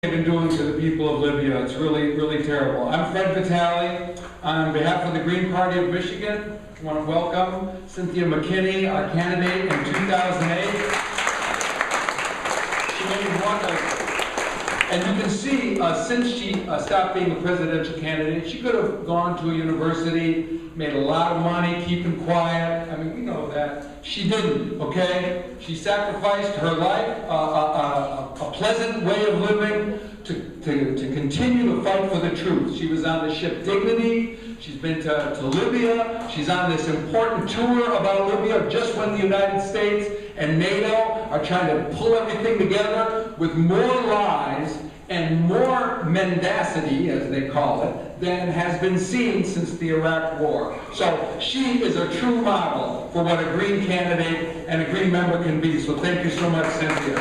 they've been doing to the people of Libya. It's really, really terrible. I'm Fred Vitale. On behalf of the Green Party of Michigan, I want to welcome Cynthia McKinney, our candidate in 2008. She made and you can see, since she stopped being a presidential candidate, she could have gone to a university, made a lot of money, keeping quiet. I mean, we know that. She didn't, okay? She sacrificed her life, a pleasant way of living, to continue to fight for the truth. She was on the ship Dignity. She's been to Libya. She's on this important tour about Libya just when the United States and NATO are trying to pull everything together with more lies and more mendacity, as they call it, than has been seen since the Iraq War. So she is a true model for what a Green candidate and a Green member can be. So thank you so much, Cynthia.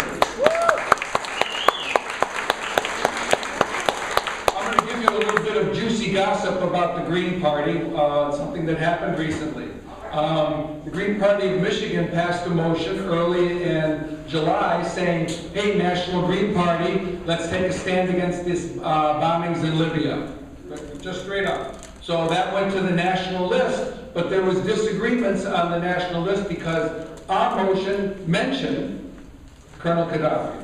I'm going to give you a little bit of juicy gossip about the Green Party, something that happened recently. The Green Party of Michigan passed a motion early in July saying, hey, National Green Party, let's take a stand against these bombings in Libya. Just straight up. So that went to the national list, but there was disagreements on the national list because our motion mentioned Colonel Gaddafi.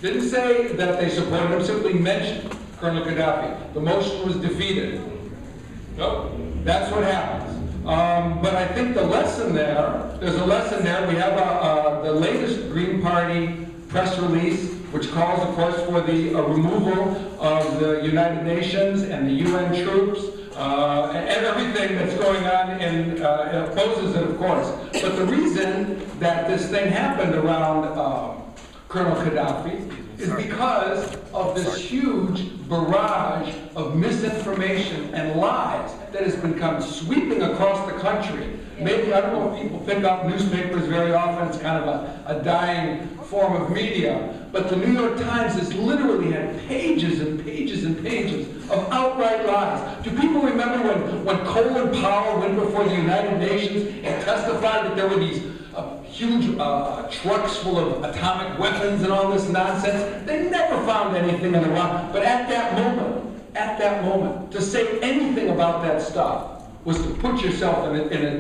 Didn't say that they supported him, simply mentioned Colonel Gaddafi. The motion was defeated. Nope. That's what happens. But I think the lesson there's a lesson there. We have the latest Green Party press release, which calls, of course, for the removal of the United Nations and the UN troops, and everything that's going on, and opposes it, of course. But the reason that this thing happened around Colonel Gaddafi is because of this huge barrage of misinformation and lies that has become sweeping across the country. Maybe, I don't know if people pick up newspapers very often, it's kind of a dying form of media, but the New York Times has literally had pages and pages and pages of outright lies. Do people remember when Colin Powell went before the United Nations and testified that there were these huge trucks full of atomic weapons and all this nonsense? They never found anything in Iraq. But at that moment, to say anything about that stuff was to put yourself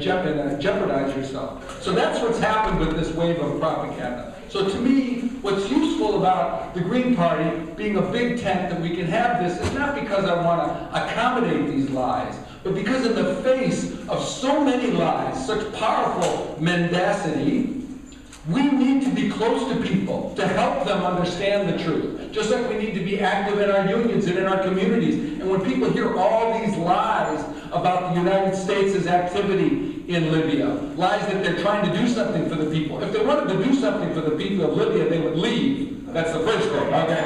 jeopardize yourself. So that's what's happened with this wave of propaganda. So to me, what's useful about the Green Party being a big tent that we can have this is not because I want to accommodate these lies, but because in the face of so many lies, such powerful mendacity, we need to be close to people to help them understand the truth. Just like we need to be active in our unions and in our communities. And when people hear all these lies about the United States' activity in Libya, lies that they're trying to do something for the people. If they wanted to do something for the people of Libya, they would leave. That's the first thing, okay?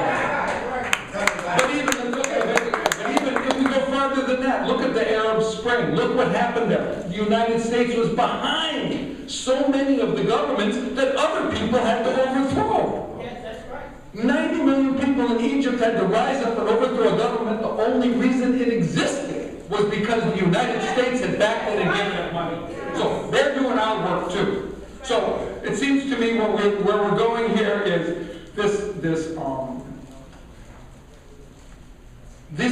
But even if we go farther than that, look at the Arab Spring. Look what happened there. The United States was behind so many of the governments that other people had to overthrow. Yes, that's right. 90 million people in Egypt had to rise up and overthrow a government. The only reason it existed was because the United States had backed it and given it money. So they're doing our work too. So it seems to me where we're going here is this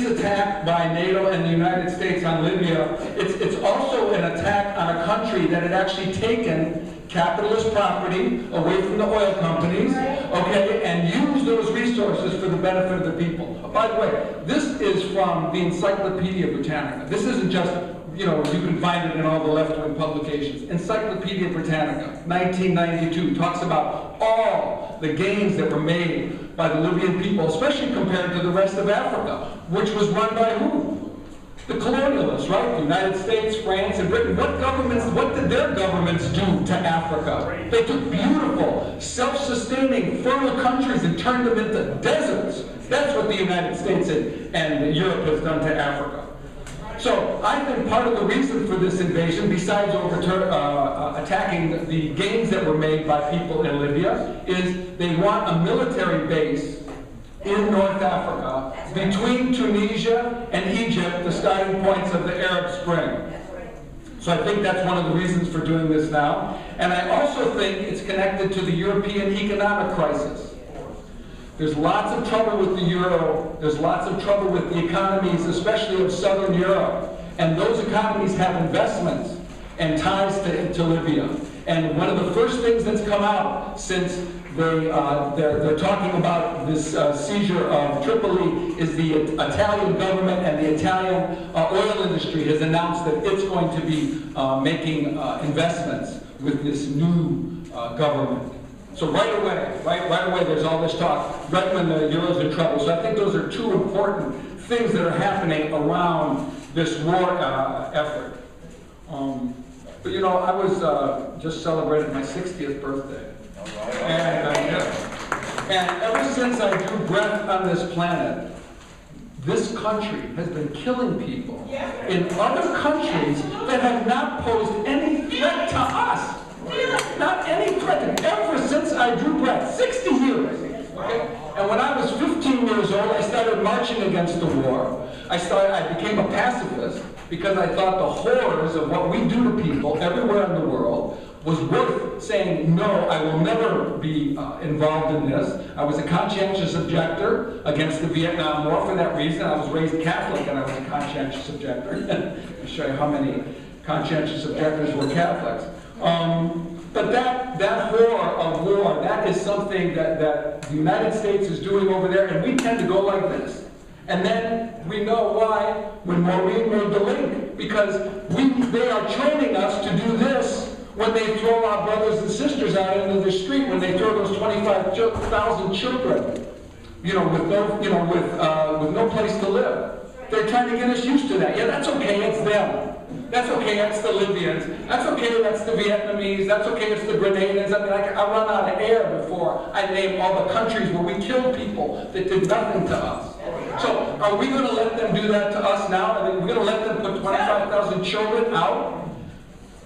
attack by NATO and the United States on Libya, it's also an attack on a country that had actually taken capitalist property away from the oil companies, okay, and used those resources for the benefit of the people. By the way, this is from the Encyclopedia Britannica. This isn't just, you can find it in all the left-wing publications. Encyclopedia Britannica, 1992, talks about all the gains that were made by the Libyan people, especially compared to the rest of Africa, which was run by who? The colonialists, right? The United States, France, and Britain. What did their governments do to Africa? They took beautiful, self-sustaining, fertile countries and turned them into deserts. That's what the United States and Europe has done to Africa. So I think part of the reason for this invasion, besides attacking the gains that were made by people in Libya, is they want a military base in North Africa between Tunisia and Egypt, the starting points of the Arab Spring. So I think that's one of the reasons for doing this now. And I also think it's connected to the European economic crisis. There's lots of trouble with the euro. There's lots of trouble with the economies, especially of Southern Europe. And those economies have investments and ties to Libya. And one of the first things that's come out since they're talking about this seizure of Tripoli is the Italian government and the Italian oil industry has announced that it's going to be making investments with this new government. So right away, there's all this talk, right when the euro's in trouble. So I think those are two important things that are happening around this war effort. But you know, I was just celebrated my 60th birthday. And ever since I drew breath on this planet, this country has been killing people in other countries that have not posed any threat to us. Not any threat. Ever since I drew breath, 60 years. Okay? And when I was 15 years old, I started marching against the war. I became a pacifist because I thought the horrors of what we do to people everywhere in the world was worth saying, no, I will never be involved in this. I was a conscientious objector against the Vietnam War for that reason. I was raised Catholic and I was a conscientious objector. I'll show you how many conscientious objectors were Catholics. But that horror of war, that is something that the United States is doing over there, and we tend to go like this. And then we know why when Maureen made the link, because they are training us to do this when they throw our brothers and sisters out into the street, when they throw those 25,000 children, with no place to live. They're trying to get us used to that. Yeah, that's okay, it's them. That's okay, that's the Libyans. That's okay, that's the Vietnamese. That's okay, it's the Grenadians. I mean, I run out of air before I name all the countries where we killed people that did nothing to us. So are we going to let them do that to us now? Are we going to let them put 25,000 children out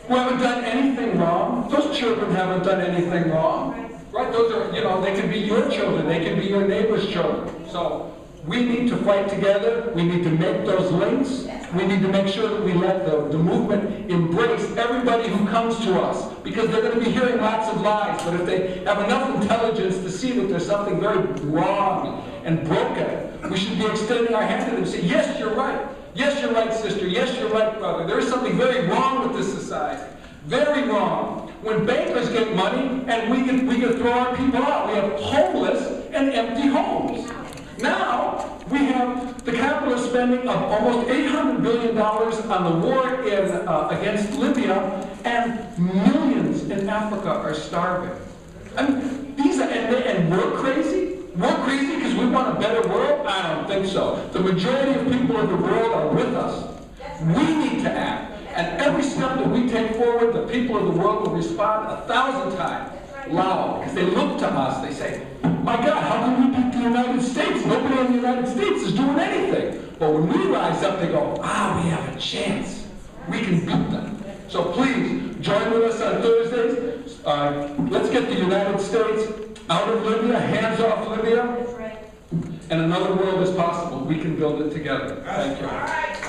who haven't done anything wrong? Those children haven't done anything wrong. Right? Those are, they can be your children. They can be your neighbor's children. So we need to fight together. We need to make those links. We need to make sure that we let the movement embrace everybody who comes to us, because they're going to be hearing lots of lies. But if they have enough intelligence to see that there's something very wrong and broken, we should be extending our hand to them and say, yes, you're right. Yes, you're right, sister. Yes, you're right, brother. There is something very wrong with this society. Very wrong. When bankers get money and we can throw our people out. We have homeless and empty homes. Now, we have the capitalist spending of almost $800 billion on the war against Libya, and millions in Africa are starving. I mean, and we're crazy? We're crazy because we want a better world? I don't think so. The majority of people in the world are with us. We need to act. And every step that we take forward, the people of the world will respond 1,000 times loud. Because they look to us, they say, my God, how can we beat the United States? Nobody in the United States is doing anything. But when we rise up, they go, we have a chance. We can beat them. So please, join with us on Thursdays. Let's get the United States out of Libya, hands off Libya. And another world is possible. We can build it together. Thank you.